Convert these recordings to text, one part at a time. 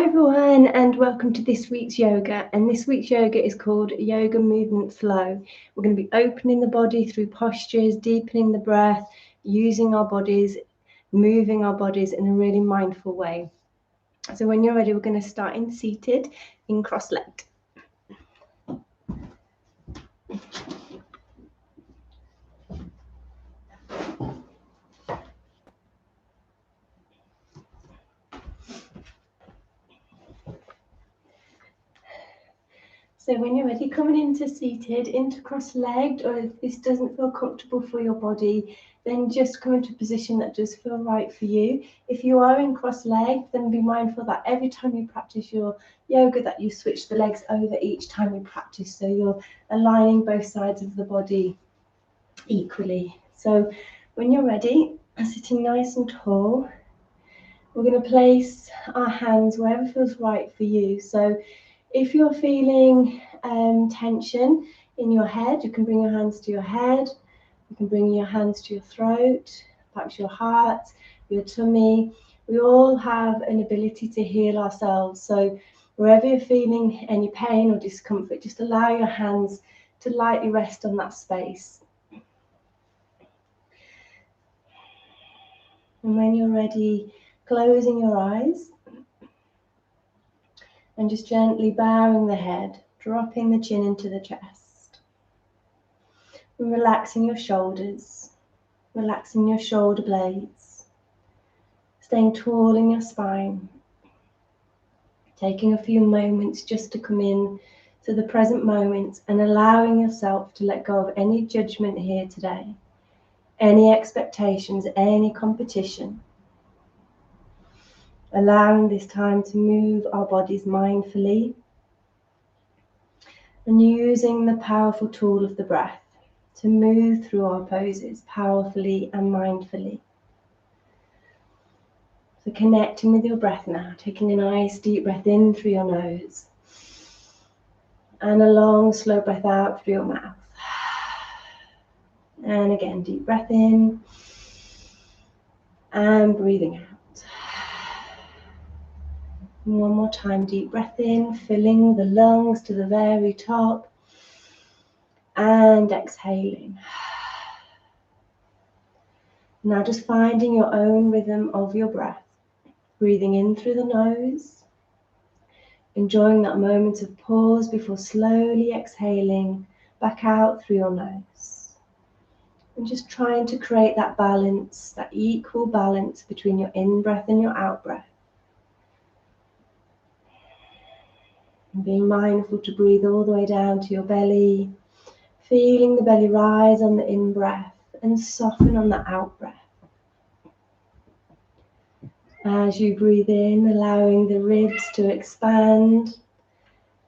Hi everyone, and welcome to this week's yoga. And this week's yoga is called Yoga Movement Flow. We're going to be opening the body through postures, deepening the breath, using our bodies, moving our bodies in a really mindful way. So when you're ready, we're going to start in seated, in cross-legged. So when you're ready, coming into seated, into cross-legged, or if this doesn't feel comfortable for your body, then just come into a position that does feel right for you. If you are in cross-legged, then be mindful that every time you practice your yoga, that you switch the legs over each time you practice. So you're aligning both sides of the body equally. So when you're ready, sitting nice and tall, we're going to place our hands wherever feels right for you. So if you're feeling tension in your head, you can bring your hands to your head, you can bring your hands to your throat, perhaps your heart, your tummy. We all have an ability to heal ourselves. So wherever you're feeling any pain or discomfort, just allow your hands to lightly rest on that space. And when you're ready, closing your eyes, and just gently bowing the head, dropping the chin into the chest. And relaxing your shoulders, relaxing your shoulder blades, staying tall in your spine. Taking a few moments just to come in to the present moment and allowing yourself to let go of any judgment here today, any expectations, any competition. Allowing this time to move our bodies mindfully and using the powerful tool of the breath to move through our poses powerfully and mindfully. So connecting with your breath now, taking a nice deep breath in through your nose and a long slow breath out through your mouth. And again, deep breath in and breathing out. And one more time, deep breath in, filling the lungs to the very top, and exhaling. Now just finding your own rhythm of your breath, breathing in through the nose, enjoying that moment of pause before slowly exhaling back out through your nose. And just trying to create that balance, that equal balance between your in-breath and your out-breath. And being mindful to breathe all the way down to your belly, feeling the belly rise on the in-breath and soften on the out-breath. As you breathe in, allowing the ribs to expand,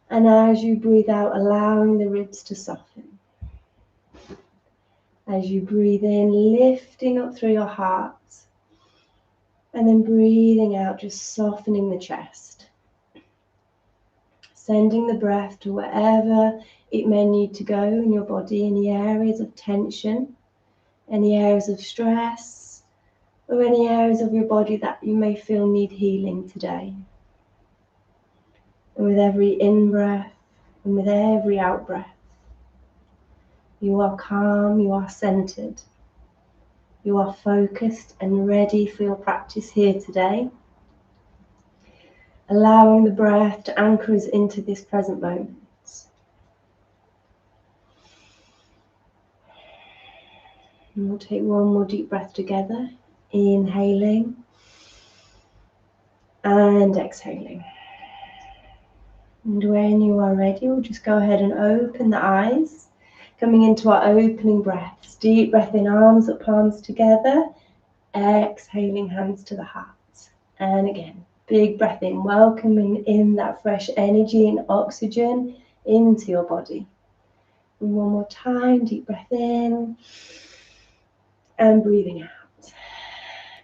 and as you breathe out, allowing the ribs to soften. As you breathe in, lifting up through your heart, and then breathing out, just softening the chest. Sending the breath to wherever it may need to go in your body, any areas of tension, any areas of stress, or any areas of your body that you may feel need healing today. And with every in-breath and with every out-breath, you are calm, you are centered, you are focused and ready for your practice here today. Allowing the breath to anchor us into this present moment. And we'll take one more deep breath together, inhaling and exhaling. And when you are ready, we'll just go ahead and open the eyes, coming into our opening breaths. Deep breath in, arms up, palms together, exhaling, hands to the heart. And again, big breath in, welcoming in that fresh energy and oxygen into your body. And one more time, deep breath in and breathing out.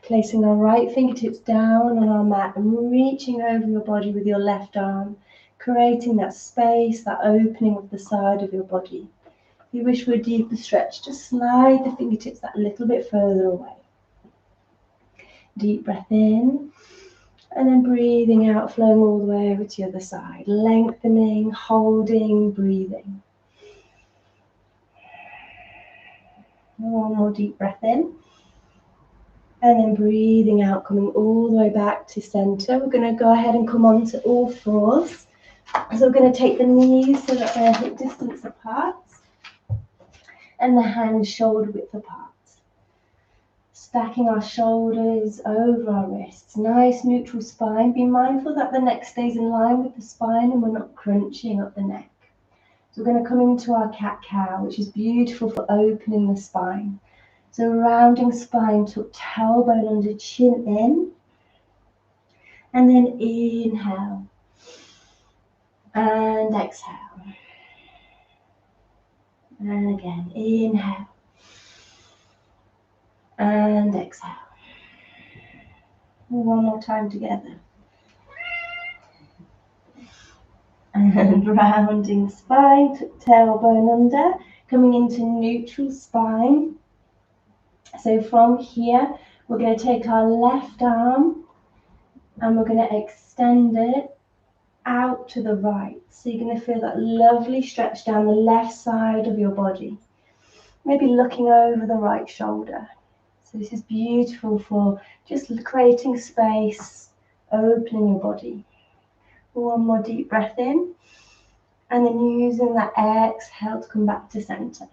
Placing our right fingertips down on our mat and reaching over your body with your left arm, creating that space, that opening of the side of your body. If you wish for a deeper stretch, just slide the fingertips that little bit further away. Deep breath in And then breathing out, flowing all the way over to the other side. Lengthening, holding, breathing. One more deep breath in. And then breathing out, coming all the way back to center. We're going to go ahead and come on to all fours. So we're going to take the knees so that they're hip distance apart. And the hands shoulder width apart. Stacking our shoulders over our wrists. Nice neutral spine. Be mindful that the neck stays in line with the spine and we're not crunching up the neck. So we're going to come into our cat-cow, which is beautiful for opening the spine. So rounding spine, tuck tailbone under, chin in. And then inhale. And exhale. And again, inhale. And exhale. One more time together. And rounding spine, tuck tailbone under, coming into neutral spine. So from here, we're going to take our left arm and we're going to extend it out to the right. So you're going to feel that lovely stretch down the left side of your body. Maybe looking over the right shoulder. So this is beautiful for just creating space, opening your body. One more deep breath in. And then using that exhale to come back to center.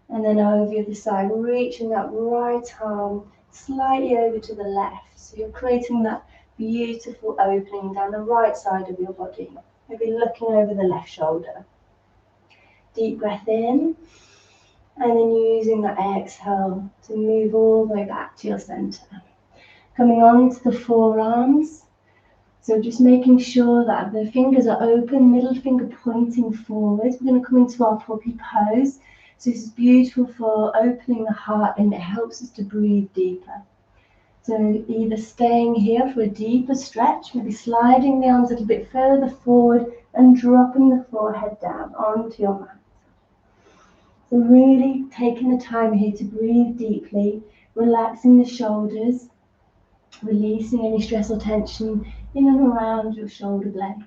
And then over the other side, reaching that right arm slightly over to the left. So you're creating that beautiful opening down the right side of your body. Maybe looking over the left shoulder. Deep breath in. And then using that exhale to move all the way back to your center. Coming on to the forearms. So just making sure that the fingers are open, middle finger pointing forward. We're going to come into our puppy pose. So this is beautiful for opening the heart and it helps us to breathe deeper. So either staying here for a deeper stretch, maybe sliding the arms a little bit further forward and dropping the forehead down onto your mat. So really taking the time here to breathe deeply, relaxing the shoulders, releasing any stress or tension in and around your shoulder blades.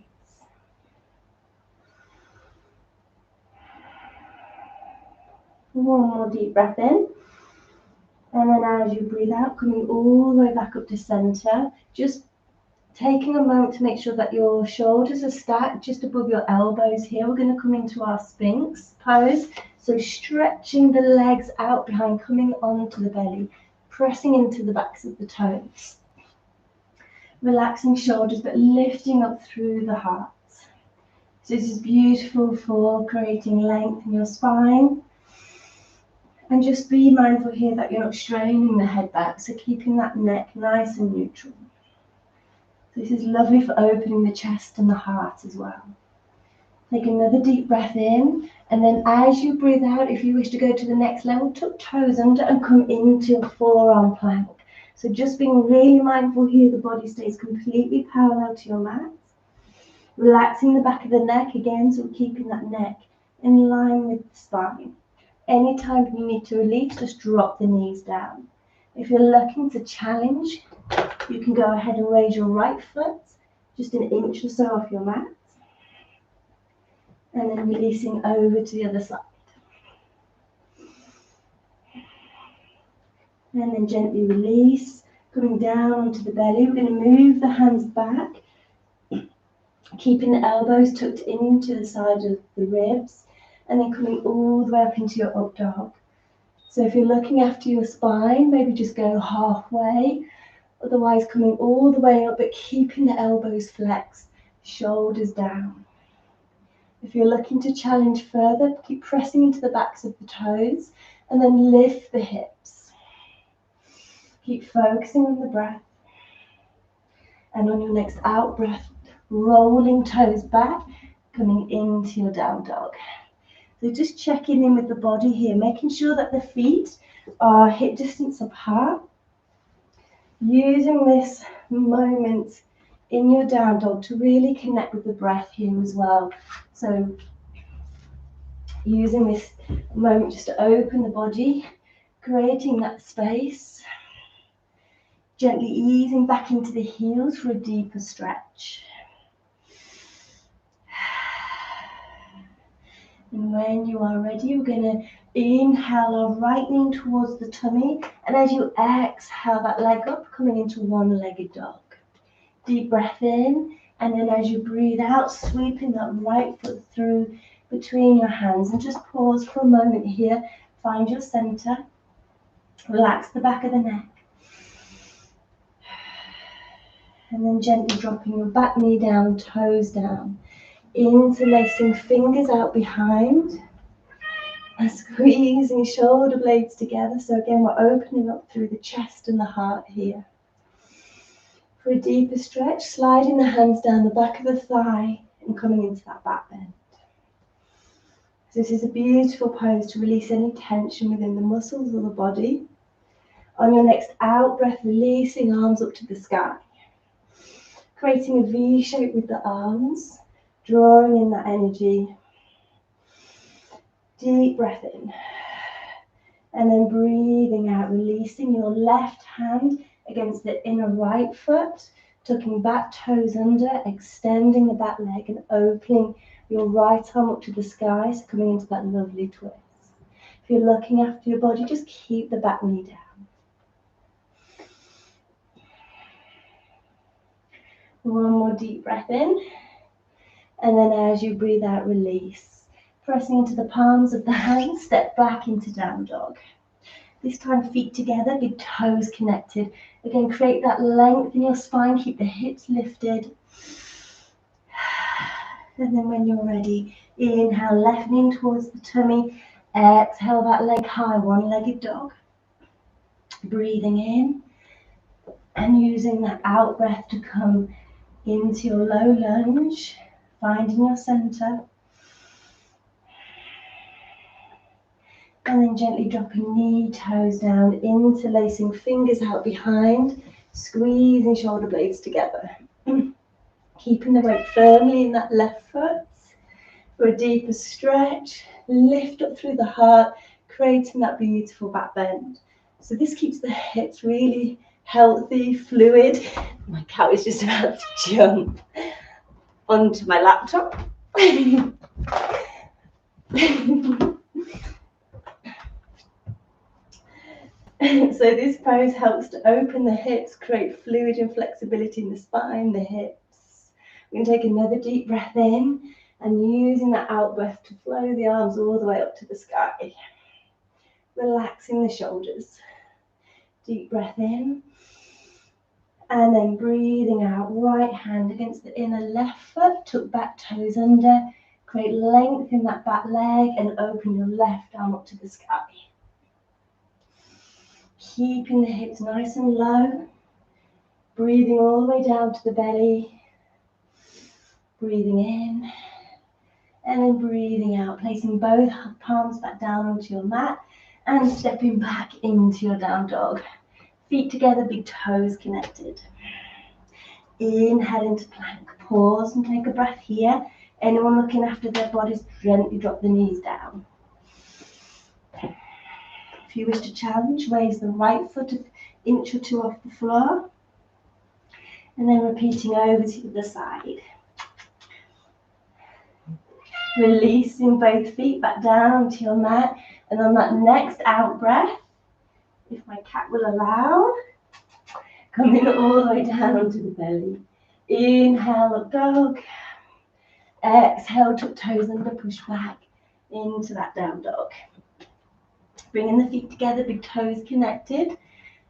One more deep breath in. And then as you breathe out, coming all the way back up to center, just taking a moment to make sure that your shoulders are stacked just above your elbows here. We're going to come into our Sphinx pose. So stretching the legs out behind, coming onto the belly, pressing into the backs of the toes. Relaxing shoulders, but lifting up through the heart. So this is beautiful for creating length in your spine. And just be mindful here that you're not straining the head back, so keeping that neck nice and neutral. This is lovely for opening the chest and the heart as well. Take another deep breath in, and then as you breathe out, if you wish to go to the next level, tuck toes under and come into a forearm plank. So just being really mindful here, the body stays completely parallel to your mat. Relaxing the back of the neck again, so we're keeping that neck in line with the spine. Anytime you need to release, just drop the knees down. If you're looking to challenge, you can go ahead and raise your right foot just an inch or so off your mat. And then releasing over to the other side. And then gently release, coming down onto the belly. We're going to move the hands back, keeping the elbows tucked into the side of the ribs, and then coming all the way up into your up dog. So if you're looking after your spine, maybe just go halfway, otherwise coming all the way up, but keeping the elbows flexed, shoulders down. If you're looking to challenge further, keep pressing into the backs of the toes, and then lift the hips. Keep focusing on the breath. And on your next out breath, rolling toes back, coming into your down dog. So just checking in with the body here, making sure that the feet are hip distance apart. Using this moment in your down dog to really connect with the breath here as well. So using this moment just to open the body, creating that space. Gently easing back into the heels for a deeper stretch. And when you are ready, you're going to inhale our right knee towards the tummy. And as you exhale that leg up, coming into one-legged dog. Deep breath in. And then as you breathe out, sweeping that right foot through between your hands. And just pause for a moment here. Find your center. Relax the back of the neck. And then gently dropping your back knee down, toes down. Interlacing fingers out behind. And squeezing shoulder blades together. So again, we're opening up through the chest and the heart here. For a deeper stretch, sliding the hands down the back of the thigh and coming into that back bend. This is a beautiful pose to release any tension within the muscles of the body. On your next out breath, releasing arms up to the sky. Creating a V shape with the arms, drawing in that energy. Deep breath in. And then breathing out, releasing your left hand against the inner right foot, tucking back toes under, extending the back leg and opening your right arm up to the sky, so coming into that lovely twist. If you're looking after your body, just keep the back knee down. One more deep breath in, and then as you breathe out, release. Pressing into the palms of the hands, step back into down dog. This time feet together, big toes connected. Again, create that length in your spine, keep the hips lifted. And then when you're ready, inhale, left knee towards the tummy. Exhale that leg high, one-legged dog. Breathing in and using that out breath to come into your low lunge, finding your center. And then gently dropping knee, toes down, interlacing fingers out behind, squeezing shoulder blades together. Keeping the weight firmly in that left foot for a deeper stretch. Lift up through the heart, creating that beautiful back bend. So this keeps the hips really healthy, fluid. My cat is just about to jump onto my laptop. So this pose helps to open the hips, create fluid and flexibility in the spine, the hips. We're going to take another deep breath in and using that out breath to flow the arms all the way up to the sky. Relaxing the shoulders. Deep breath in. And then breathing out, right hand against the inner left foot, tuck back toes under, create length in that back leg and open your left arm up to the sky. Keeping the hips nice and low, breathing all the way down to the belly, breathing in, and then breathing out, placing both palms back down onto your mat and stepping back into your down dog. Feet together, big toes connected. Inhale into plank, pause and take a breath here. Anyone looking after their bodies, gently drop the knees down. If you wish to challenge, raise the right foot an inch or two off the floor. And then repeating over to the side. Releasing both feet back down to your mat. And on that next out breath, if my cat will allow, coming all the way down to the belly. Inhale, up dog. Exhale, tuck toes under, push back into that down dog. Bringing the feet together, big toes connected.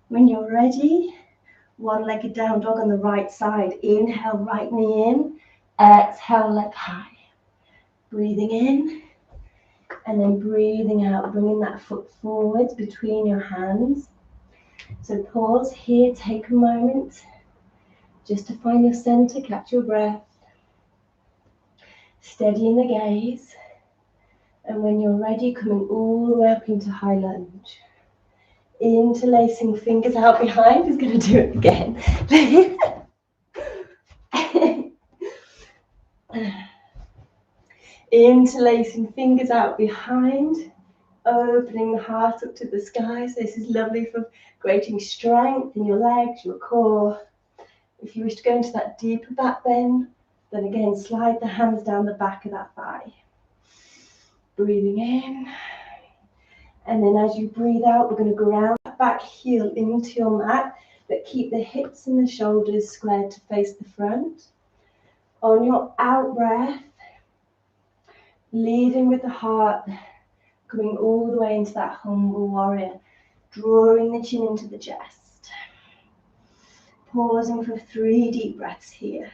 When you're ready, one-legged down dog on the right side. Inhale, right knee in. Exhale, leg high. Breathing in. And then breathing out, bringing that foot forwards between your hands. So pause here, take a moment just to find your center, catch your breath. Steadying the gaze. And when you're ready, coming all the way up into high lunge. Interlacing fingers out behind, is going to do it again. Interlacing fingers out behind, opening the heart up to the sky. So this is lovely for creating strength in your legs, your core. If you wish to go into that deeper back bend, then again, slide the hands down the back of that thigh. Breathing in. And then as you breathe out, we're going to ground that back heel into your mat, but keep the hips and the shoulders squared to face the front. On your out breath, leading with the heart, coming all the way into that humble warrior, drawing the chin into the chest. Pausing for 3 deep breaths here.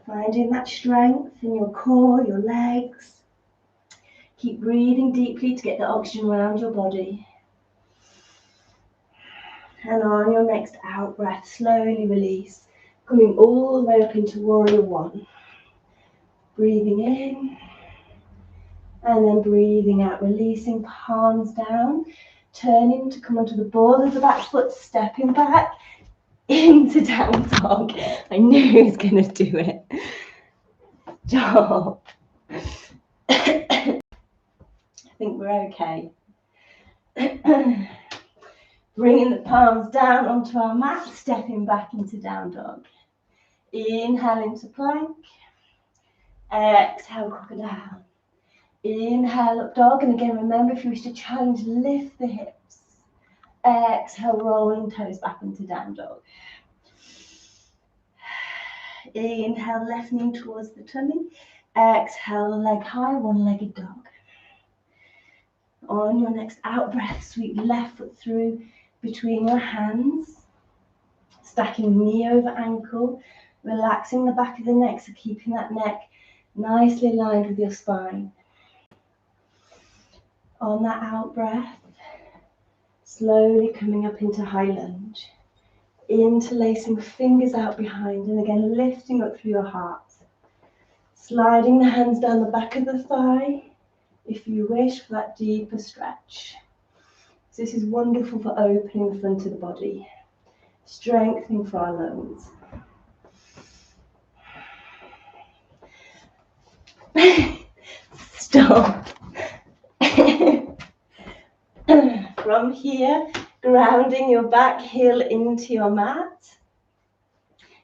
Finding that strength in your core, your legs. Keep breathing deeply to get the oxygen around your body. And on your next out breath, slowly release, coming all the way up into warrior one. Breathing in, and then breathing out, releasing palms down, turning to come onto the ball of the back foot, stepping back into down dog. I knew he was going to do it. Stop. I think we're okay. Bringing the palms down onto our mat, stepping back into down dog. Inhale into plank. Exhale, crocodile. Inhale, up dog. And again, remember, if you wish to challenge, lift the hips. Exhale, rolling toes back into down dog. Inhale, left knee towards the tummy. Exhale, leg high, one-legged dog. On your next out breath, sweep left foot through between your hands. Stacking knee over ankle. Relaxing the back of the neck, so keeping that neck nicely aligned with your spine. On that out breath, slowly coming up into high lunge. Interlacing fingers out behind, and again lifting up through your heart. Sliding the hands down the back of the thigh, if you wish, for that deeper stretch. So this is wonderful for opening the front of the body, strengthening for our lungs. Stop. From here, grounding your back heel into your mat.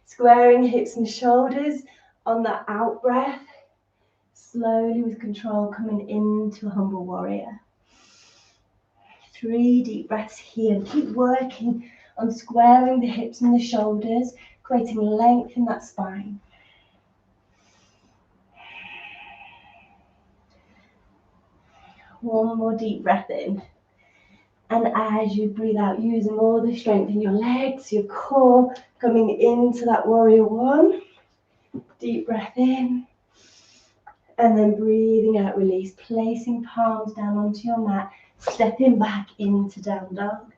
Squaring hips and shoulders on that out breath. Slowly with control coming into a humble warrior. 3 deep breaths here. Keep working on squaring the hips and the shoulders, creating length in that spine. One more deep breath in. And as you breathe out, using all the strength in your legs, your core, coming into that warrior one. Deep breath in. And then breathing out, release. Placing palms down onto your mat. Stepping back into down dog.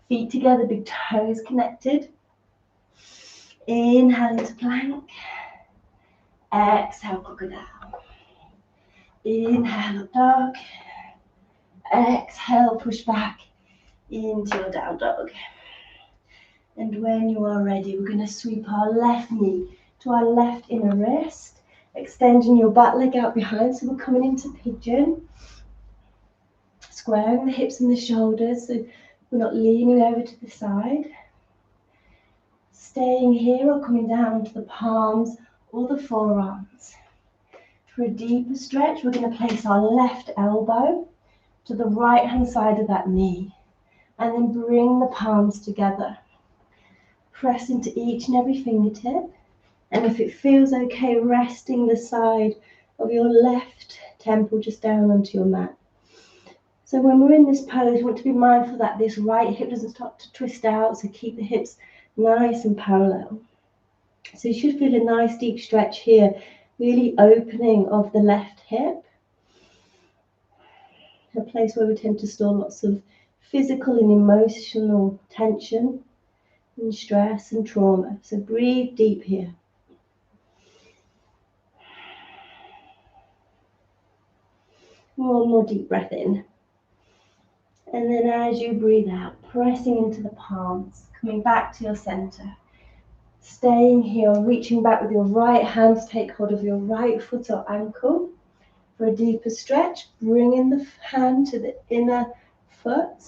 Feet together, big toes connected. Inhale into plank. Exhale, crocodile. Inhale, up dog. Exhale, push back into your down dog. And when you are ready, we're going to sweep our left knee to our left inner wrist, extending your back leg out behind. So we're coming into pigeon, squaring the hips and the shoulders so we're not leaning over to the side. Staying here or coming down to the palms or the forearms. For a deeper stretch, we're going to place our left elbow to the right hand side of that knee. And then bring the palms together. Press into each and every fingertip. And if it feels okay, resting the side of your left temple just down onto your mat. So when we're in this pose, you want to be mindful that this right hip doesn't start to twist out. So keep the hips nice and parallel. So you should feel a nice deep stretch here, really opening of the left hip. A place where we tend to store lots of physical and emotional tension and stress and trauma. So breathe deep here. One more deep breath in. And then as you breathe out, pressing into the palms, coming back to your center. Staying here, reaching back with your right hand to take hold of your right foot or ankle. For a deeper stretch, bringing the hand to the inner foot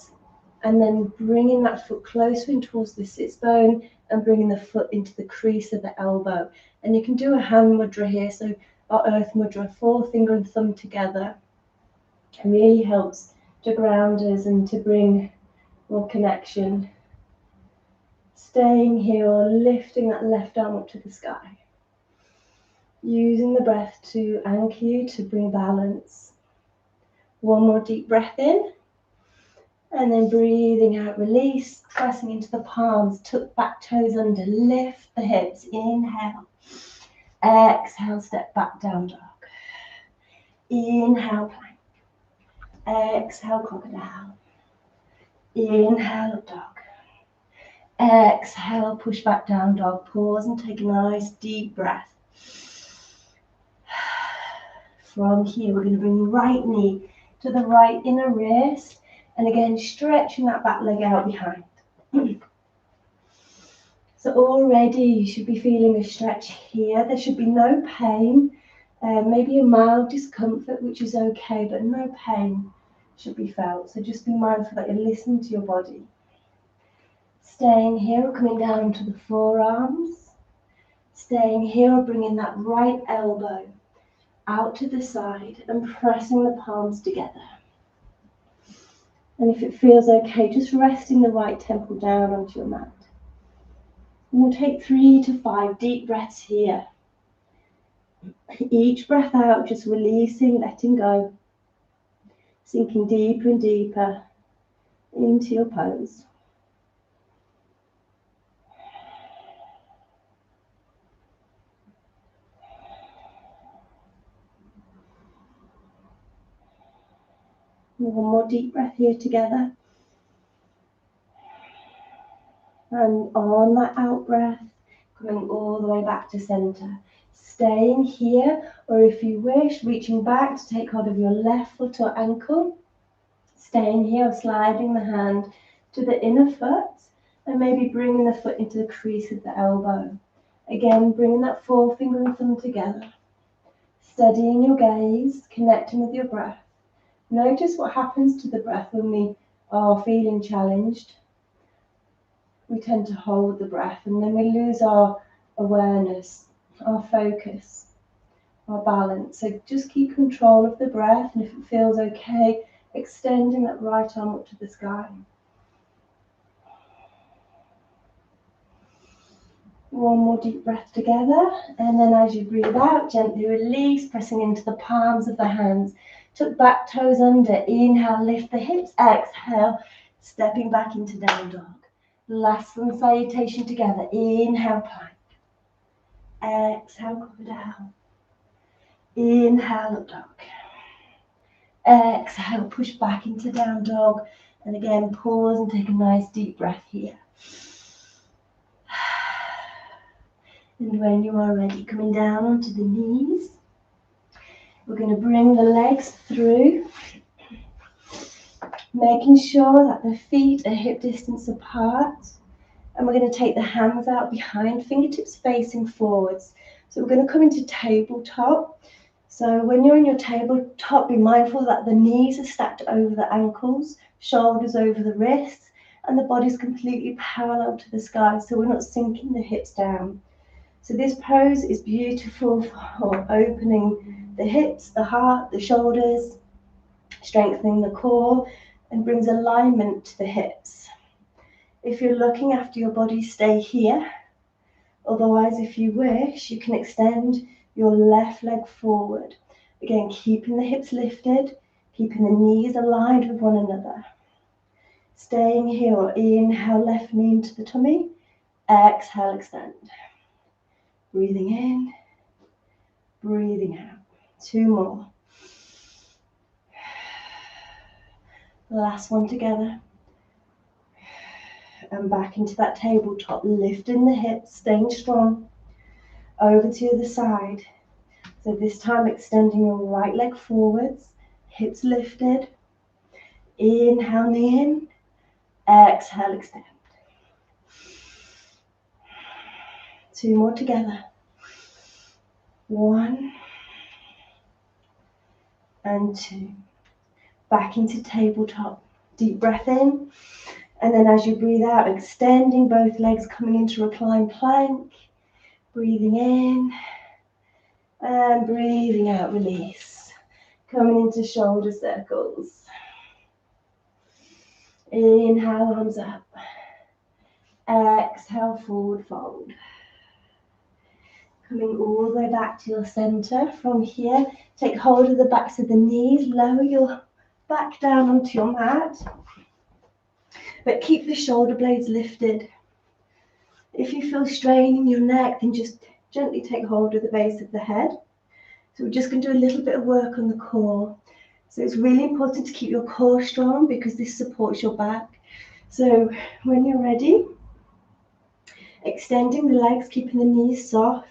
and then bringing that foot closer in towards the sits bone and bringing the foot into the crease of the elbow. And you can do a hand mudra here, so our earth mudra, forefinger and thumb together. It really helps to ground us and to bring more connection. Staying here or lifting that left arm up to the sky. Using the breath to anchor you, to bring balance. One more deep breath in. And then breathing out, release, pressing into the palms, tuck back toes under, lift the hips, inhale. Exhale, step back, down dog. Inhale, plank. Exhale, crocodile. Inhale, up dog. Exhale, push back, down dog. Pause and take a nice deep breath. From here, we're going to bring right knee to the right inner wrist. And again, stretching that back leg out behind. So already you should be feeling a stretch here. There should be no pain. Maybe a mild discomfort, which is okay, but no pain should be felt. So just be mindful that you're listening to your body. Staying here, or coming down to the forearms. Staying here, or bringing that right elbow out to the side and pressing the palms together. And if it feels okay, just resting the right temple down onto your mat. And we'll take 3 to 5 deep breaths here. Each breath out, just releasing, letting go. Sinking deeper and deeper into your pose. One more deep breath here together. And on that out breath, coming all the way back to center. Staying here, or if you wish, reaching back to take hold of your left foot or ankle. Staying here, sliding the hand to the inner foot, and maybe bringing the foot into the crease of the elbow. Again, bringing that forefinger and thumb together. Steadying your gaze, connecting with your breath. Notice what happens to the breath when we are feeling challenged. We tend to hold the breath and then we lose our awareness, our focus, our balance. So just keep control of the breath, and if it feels okay, extending that right arm up to the sky. One more deep breath together, and then as you breathe out, gently release, pressing into the palms of the hands. Tuck back toes under, inhale, lift the hips, exhale, stepping back into down dog. Last one, salutation together, inhale, plank. Exhale, crocodile. Inhale, up dog. Exhale, push back into down dog. And again, pause and take a nice deep breath here. And when you are ready, coming down onto the knees. We're going to bring the legs through, making sure that the feet are hip distance apart. And we're going to take the hands out behind, fingertips facing forwards. So we're going to come into tabletop. So when you're in your tabletop, be mindful that the knees are stacked over the ankles, shoulders over the wrists, and the body's completely parallel to the sky, so we're not sinking the hips down. So this pose is beautiful for opening the hips, the heart, the shoulders, strengthening the core, and brings alignment to the hips. If you're looking after your body, stay here. Otherwise, if you wish, you can extend your left leg forward. Again, keeping the hips lifted, keeping the knees aligned with one another. Staying here, or inhale, left knee into the tummy. Exhale, extend. Breathing in, breathing out. 2 more. Last one together. And back into that tabletop, lifting the hips, staying strong. Over to the side. So this time extending your right leg forwards, hips lifted. Inhale, knee in. Exhale, extend. 2 more together. 1 and 2. Back into tabletop. Deep breath in. And then as you breathe out, extending both legs, coming into reclined plank. Breathing in. And breathing out, release. Coming into shoulder circles. Inhale, arms up. Exhale, forward fold. Coming all the way back to your center. From here, take hold of the backs of the knees. Lower your back down onto your mat. But keep the shoulder blades lifted. If you feel strain in your neck, then just gently take hold of the base of the head. So we're just going to do a little bit of work on the core. So it's really important to keep your core strong because this supports your back. So when you're ready, extending the legs, keeping the knees soft.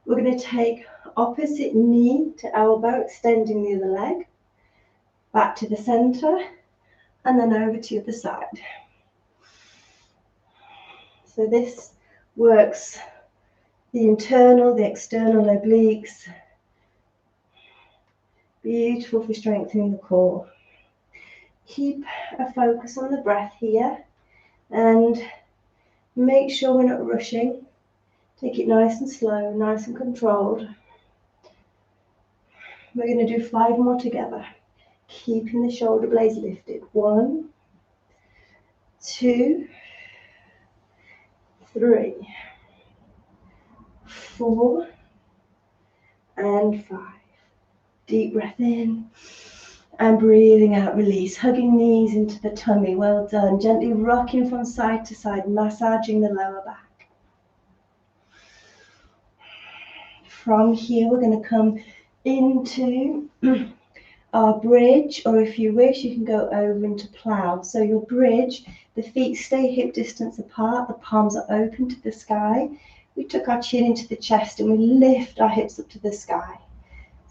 We're going to take opposite knee to elbow, extending the other leg. Back to the center, and then over to the other side. So this works the internal, the external obliques. Beautiful for strengthening the core. Keep a focus on the breath here and make sure we're not rushing. Take it nice and slow, nice and controlled. We're going to do 5 more together. Keeping the shoulder blades lifted. 1, 2, 3, 4, and 5. Deep breath in and breathing out, release. Hugging knees into the tummy. Well done. Gently rocking from side to side, massaging the lower back. From here, we're going to come into our bridge, or if you wish, you can go over into plow. So your bridge, the feet stay hip distance apart, the palms are open to the sky. We took our chin into the chest and we lift our hips up to the sky.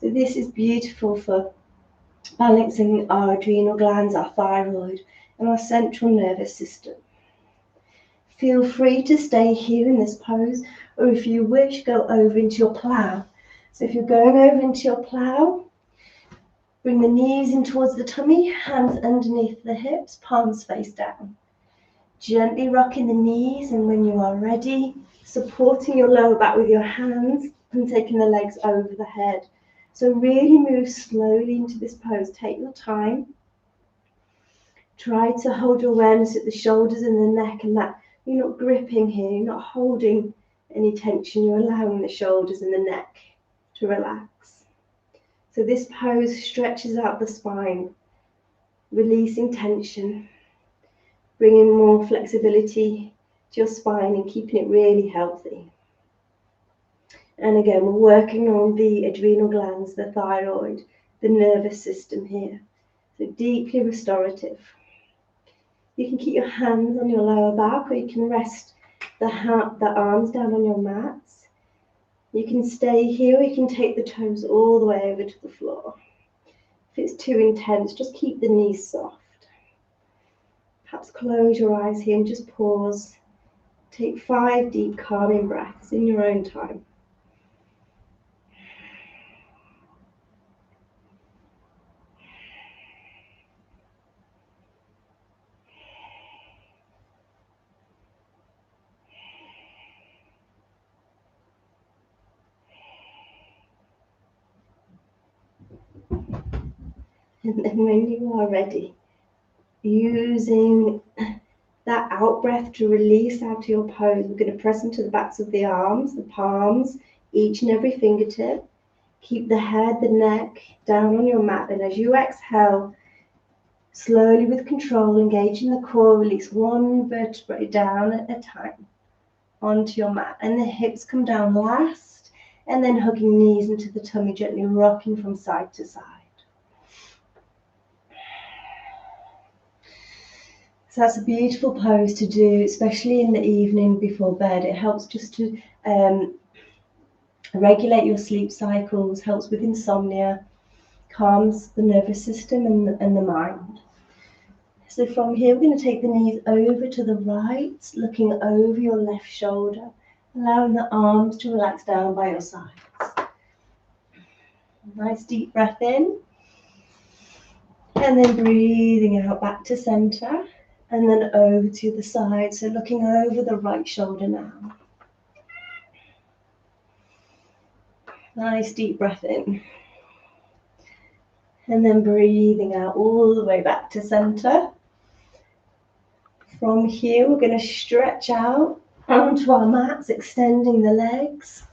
So this is beautiful for balancing our adrenal glands, our thyroid, and our central nervous system. Feel free to stay here in this pose, or if you wish, go over into your plow. So if you're going over into your plow, bring the knees in towards the tummy, hands underneath the hips, palms face down. Gently rocking the knees, and when you are ready, supporting your lower back with your hands and taking the legs over the head. So really move slowly into this pose. Take your time. Try to hold your awareness at the shoulders and the neck, and that you're not gripping here, you're not holding any tension, you're allowing the shoulders and the neck to relax. So this pose stretches out the spine, releasing tension, bringing more flexibility to your spine and keeping it really healthy. And again, we're working on the adrenal glands, the thyroid, the nervous system here. So deeply restorative. You can keep your hands on your lower back, or you can rest the arms down on your mats. You can stay here, or you can take the toes all the way over to the floor. If it's too intense, just keep the knees soft. Perhaps close your eyes here and just pause. Take 5 deep, calming breaths in your own time. And then when you are ready, using that out breath to release out of your pose, we're going to press into the backs of the arms, the palms, each and every fingertip. Keep the head, the neck down on your mat. And as you exhale, slowly with control, engaging the core, release 1 vertebrae down at a time onto your mat. And the hips come down last, and then hugging knees into the tummy, gently rocking from side to side. So that's a beautiful pose to do, especially in the evening before bed. It helps just to regulate your sleep cycles, helps with insomnia, calms the nervous system and the mind. So from here, we're going to take the knees over to the right, looking over your left shoulder, Allowing the arms to relax down by your sides. Nice deep breath in. And then breathing out back to center. And then over to the side. So looking over the right shoulder now. Nice deep breath in. And then breathing out all the way back to center. From here, we're going to stretch out onto our mats, extending the legs.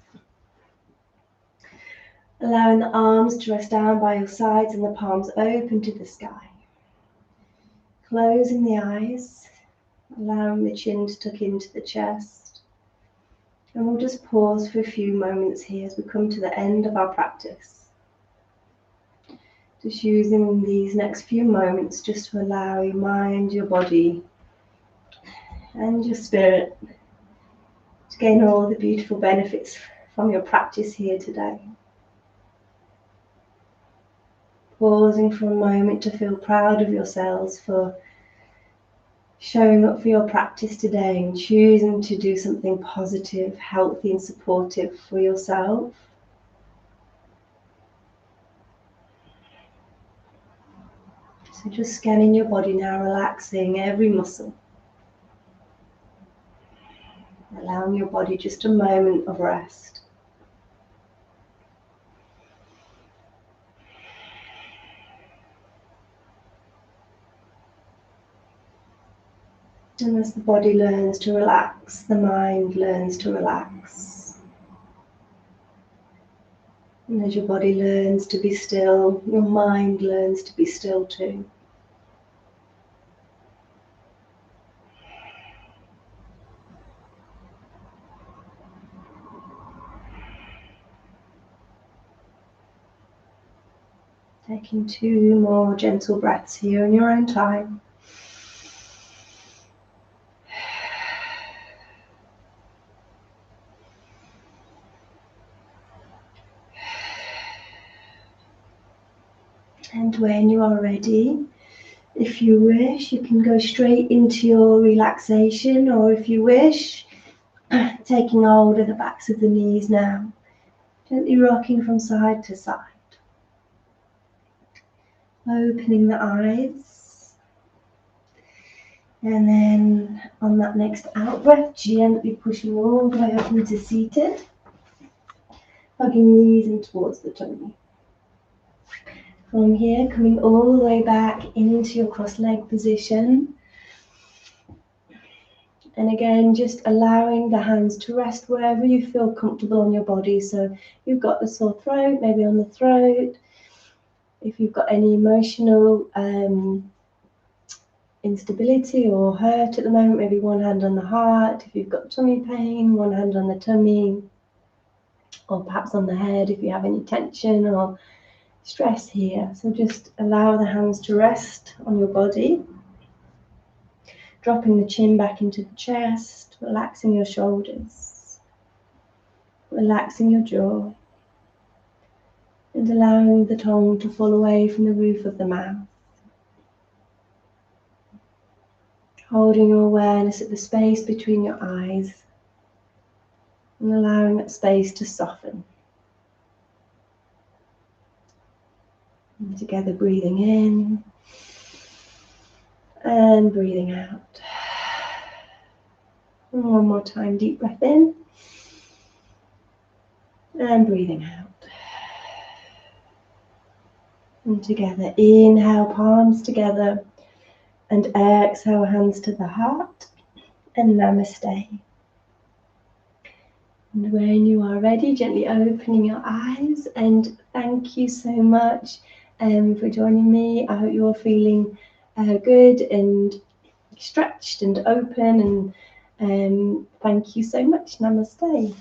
Allowing the arms to rest down by your sides and the palms open to the sky. Closing the eyes, allowing the chin to tuck into the chest. And we'll just pause for a few moments here as we come to the end of our practice. Just using these next few moments just to allow your mind, your body, and your spirit to gain all the beautiful benefits from your practice here today. Pausing for a moment to feel proud of yourselves for showing up for your practice today and choosing to do something positive, healthy and supportive for yourself. So just scanning your body now, relaxing every muscle. Allowing your body just a moment of rest. And as the body learns to relax, the mind learns to relax. And as your body learns to be still, your mind learns to be still too. Taking 2 more gentle breaths here in your own time. And when you are ready, if you wish, you can go straight into your relaxation, or if you wish, taking hold of the backs of the knees now, gently rocking from side to side. Opening the eyes. And then on that next out breath, gently pushing all the way up into seated. Hugging knees in towards the tummy. From here, coming all the way back into your cross-leg position. And again, just allowing the hands to rest wherever you feel comfortable on your body. So if you've got the sore throat, maybe on the throat. If you've got any emotional instability or hurt at the moment, maybe one hand on the heart. If you've got tummy pain, one hand on the tummy. Or perhaps on the head if you have any tension or stress here. So just allow the hands to rest on your body. Dropping the chin back into the chest, relaxing your shoulders, relaxing your jaw, and allowing the tongue to fall away from the roof of the mouth. Holding your awareness at the space between your eyes and allowing that space to soften. And together breathing in and breathing out. And one more time, deep breath in and breathing out. And together, inhale, palms together, and exhale, hands to the heart, and Namaste. And when you are ready, gently opening your eyes, and thank you so much for joining me. I hope you're feeling good and stretched and open, and thank you so much. Namaste.